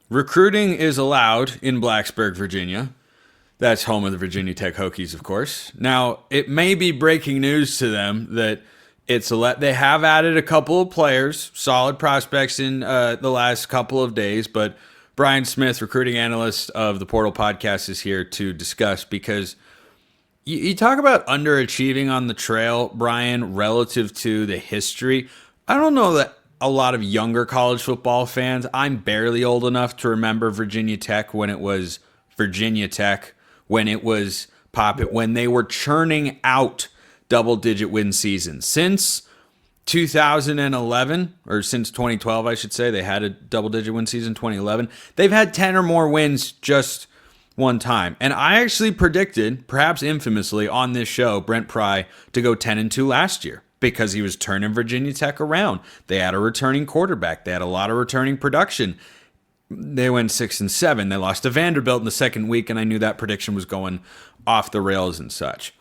recruiting is allowed in Blacksburg, Virginia. That's home of the Virginia Tech Hokies, of course. Now, it may be breaking news to them that they have added a couple of players, solid prospects in the last couple of days, but Brian Smith, recruiting analyst of the Portal Podcast, is here to discuss because you talk about underachieving on the trail, Brian, relative to the history. I don't know that a lot of younger college football fans, I'm barely old enough to remember Virginia Tech when it was Virginia Tech, when it was when they were churning out double-digit win seasons. Since 2011, or since 2012, I should say, they had a double-digit win season, 2011. They've had 10 or more wins just one time. And I actually predicted, perhaps infamously on this show, Brent Pry to go 10-2 last year because he was turning Virginia Tech around. They had a returning quarterback. They had a lot of returning production. They went 6-7. They lost to Vanderbilt in the second week, and I knew that prediction was going off the rails and such.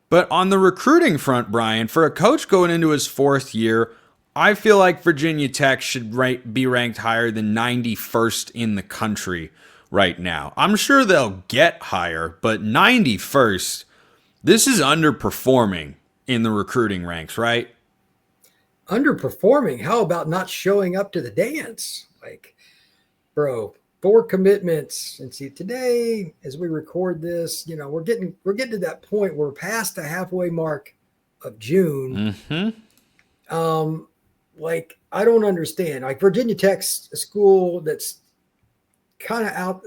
But on the recruiting front, Brian, for a coach going into his fourth year, I feel like Virginia Tech should be ranked higher than 91st in the country right now. I'm sure they'll get higher, but 91st, this is underperforming in the recruiting ranks, right? Underperforming? How about not showing up to the dance? Like, bro, 4 commitments. And see, today, as we record this, we're getting to that point where we're past the halfway mark of June. Mm-hmm. Like, I don't understand. Like, Virginia Tech's a school that's kind of out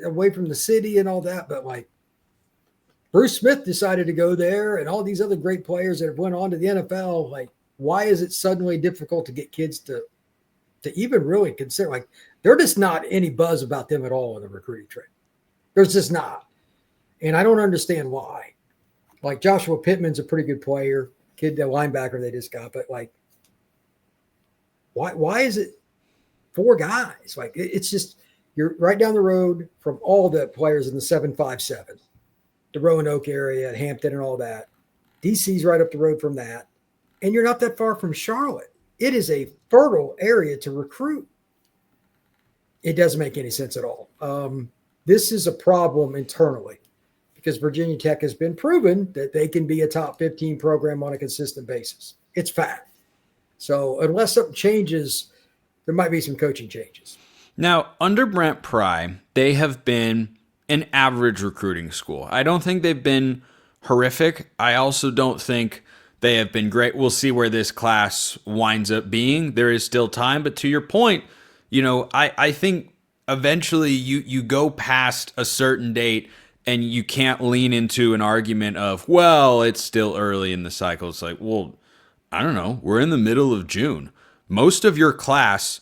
away from the city and all that, but like Bruce Smith decided to go there and all these other great players that have went on to the NFL. Like, why is it suddenly difficult to get kids to even really consider? Like, there's just not any buzz about them at all in the recruiting train. There's just not. And I don't understand why. Like, Joshua Pittman's a pretty good player, the linebacker they just got, but like, why is it 4 guys? Like, it's just, you're right down the road from all the players in the 757, the Roanoke area, Hampton and all that. DC's right up the road from that. And you're not that far from Charlotte. It is a fertile area to recruit. It doesn't make any sense at all. This is a problem internally because Virginia Tech has been proven that they can be a top 15 program on a consistent basis. It's fact. So unless something changes, there might be some coaching changes. Now, under Brent Pry, they have been an average recruiting school. I don't think they've been horrific. I also don't think they have been great. We'll see where this class winds up being. There is still time. But to your point, I think eventually you go past a certain date and you can't lean into an argument of, well, it's still early in the cycle. It's like, well, I don't know. We're in the middle of June. Most of your class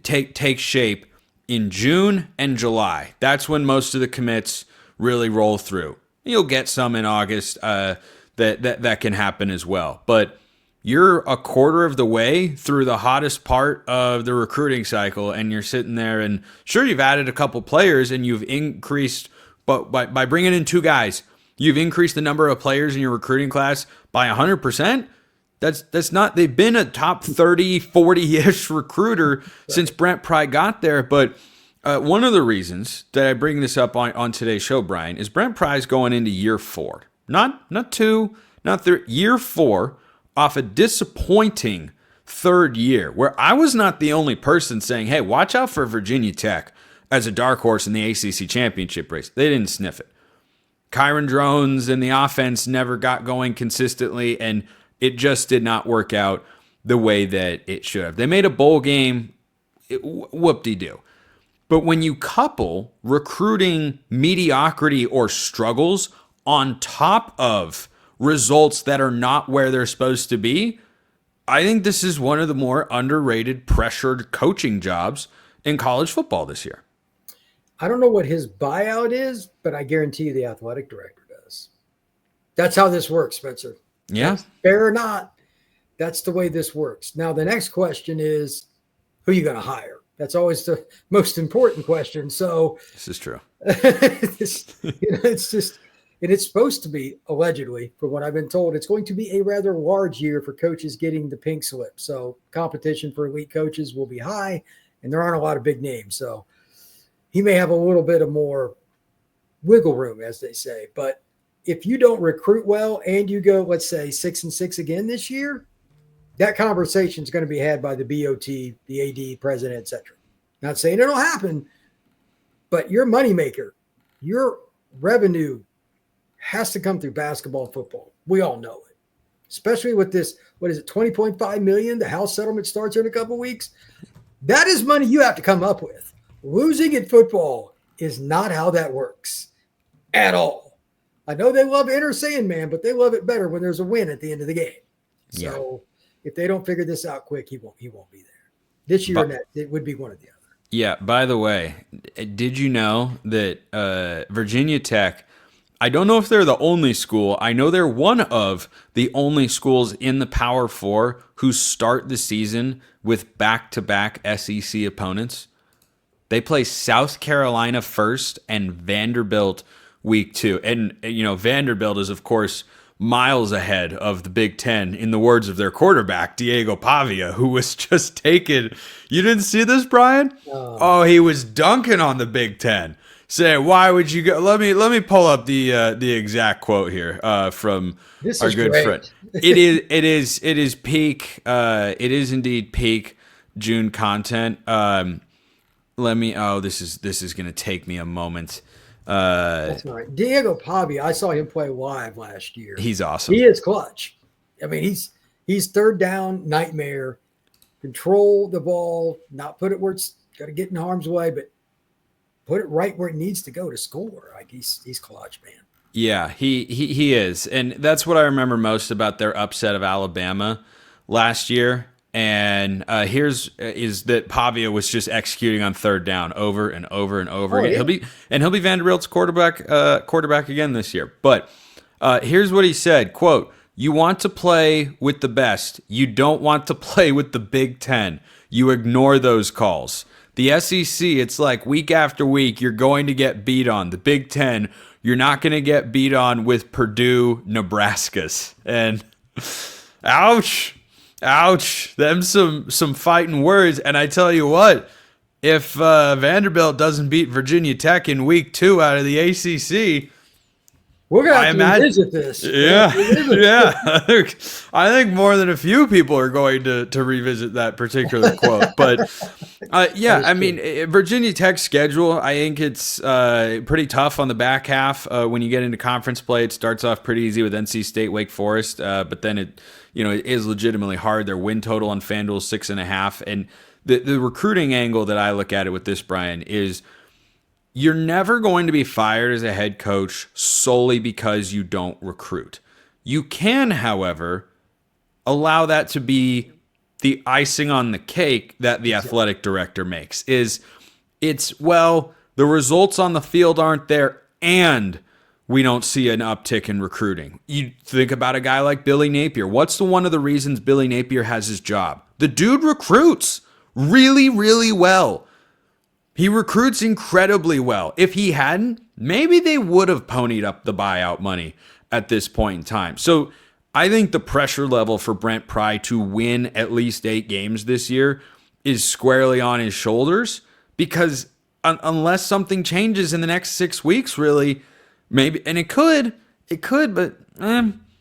take shape in June and July. That's when most of the commits really roll through. You'll get some in August that can happen as well. But you're a quarter of the way through the hottest part of the recruiting cycle, and you're sitting there, and sure, you've added a couple players, and you've increased, but by bringing in 2 guys, you've increased the number of players in your recruiting class by 100%. That's not, they've been a top 30, 40-ish recruiter since Brent Pry got there. But one of the reasons that I bring this up on today's show, Brian, is Brent Pry's going into year 4. Not 2, not 3, year 4 off a disappointing third year where I was not the only person saying, hey, watch out for Virginia Tech as a dark horse in the ACC championship race. They didn't sniff it. Kyron Drones and the offense never got going consistently, and it just did not work out the way that it should have. They made a bowl game, whoop-de-doo. But when you couple recruiting mediocrity or struggles on top of results that are not where they're supposed to be, I think this is one of the more underrated, pressured coaching jobs in college football this year. I don't know what his buyout is, but I guarantee you the athletic director does. That's how this works, Spencer. Yeah. Fair or not, that's the way this works. Now, the next question is, who are you going to hire? That's always the most important question. So this is true. It's just, and it's supposed to be, allegedly, from what I've been told, it's going to be a rather large year for coaches getting the pink slip. So competition for elite coaches will be high. and there aren't a lot of big names. So he may have a little bit of more wiggle room, as they say. But if you don't recruit well and you go, let's say 6-6 again this year, that conversation is going to be had by the BOT, the AD, president, etc. Not saying it'll happen, but your moneymaker, your revenue has to come through basketball and football. We all know it, especially with this, what is it, $20.5 million? The house settlement starts in a couple of weeks. That is money you have to come up with. Losing in football is not how that works at all. I know they love Enter Sandman, but they love it better when there's a win at the end of the game. So if they don't figure this out quick, he won't be there. This year or next, it would be one or the other. Yeah, by the way, did you know that Virginia Tech, I don't know if they're the only school. I know they're one of the only schools in the Power Four who start the season with back-to-back SEC opponents. They play South Carolina first and Vanderbilt week 2. And, Vanderbilt is, of course, miles ahead of the Big Ten, in the words of their quarterback, Diego Pavia, who was just taken. You didn't see this, Brian? Oh, he was dunking on the Big Ten. Saying, why would you go? Let me pull up the exact quote here from our good friend. It is peak. It is indeed peak June content. This is going to take me a moment. That's right. Diego Pavia, I saw him play live last year. He's awesome. He is clutch. I mean, he's third down nightmare. Control the ball, not put it where it's got to get in harm's way, but put it right where it needs to go to score. Like he's clutch, man. Yeah, he is. And that's what I remember most about their upset of Alabama last year. And is that Pavia was just executing on third down over and over and over again. Yeah. He'll be Vanderbilt's quarterback again this year. But here's what he said, quote, "You want to play with the best. You don't want to play with the Big Ten. You ignore those calls. The SEC, it's like week after week, you're going to get beat on. The Big Ten, you're not going to get beat on with Purdue, Nebraskas." And ouch. Them some fighting words. And I tell you what, if Vanderbilt doesn't beat Virginia Tech in week 2 out of the ACC, we're going to have to revisit this. Yeah. I think more than a few people are going to revisit that particular quote. But Virginia Tech's schedule, I think it's pretty tough on the back half. When you get into conference play, it starts off pretty easy with NC State, Wake Forest, but then it is legitimately hard. Their win total on FanDuel is 6.5. And the recruiting angle that I look at it with this, Brian, is you're never going to be fired as a head coach solely because you don't recruit. You can, however, allow that to be the icing on the cake that the athletic director makes. The results on the field aren't there, and we don't see an uptick in recruiting. You think about a guy like Billy Napier. What's one of the reasons Billy Napier has his job? The dude recruits really, really well. He recruits incredibly well. If he hadn't, maybe they would have ponied up the buyout money at this point in time. So I think the pressure level for Brent Pry to win at least 8 games this year is squarely on his shoulders, because unless something changes in the next 6 weeks, really, maybe, and it could, but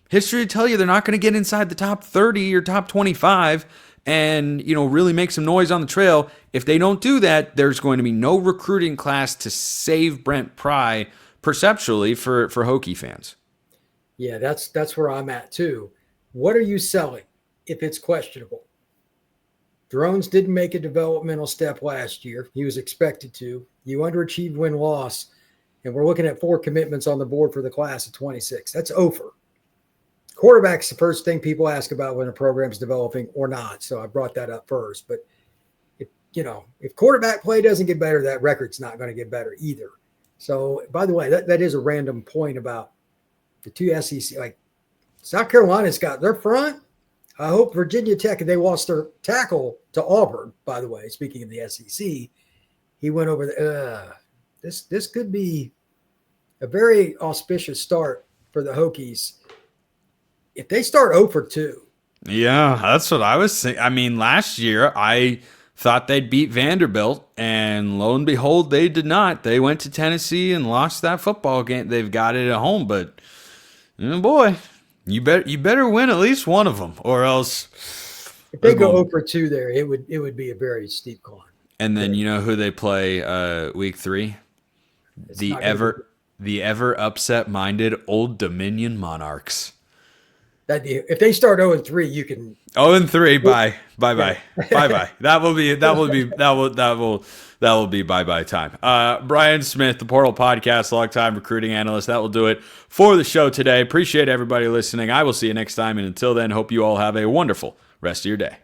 history would tell you they're not going to get inside the top 30 or top 25 and, really make some noise on the trail. If they don't do that, there's going to be no recruiting class to save Brent Pry perceptually for Hokie fans. Yeah, that's where I'm at too. What are you selling if it's questionable? Drones didn't make a developmental step last year. He was expected to. You underachieved win-loss, and we're looking at 4 commitments on the board for the class of 26. That's over. Quarterback's the first thing people ask about when a program's developing or not. So I brought that up first. But if quarterback play doesn't get better, that record's not going to get better either. So, by the way, that is a random point about the 2 SEC. Like South Carolina's got their front. I hope Virginia Tech, and they lost their tackle to Auburn, by the way, speaking of the SEC. He went over this could be a very auspicious start for the Hokies. If they start 0-2. Yeah, that's what I was saying. I mean, last year I thought they'd beat Vanderbilt, and lo and behold, they did not. They went to Tennessee and lost that football game. They've got it at home, but boy, you better win at least one of them, or else if they go 0 for 2 there, it would be a very steep climb. And then you know who they play week 3? The ever upset minded Old Dominion Monarchs. If they start 0-3, you can 0-3. Bye. That will be bye time. Brian Smith, the Portal Podcast, longtime recruiting analyst. That will do it for the show today. Appreciate everybody listening. I will see you next time, and until then, hope you all have a wonderful rest of your day.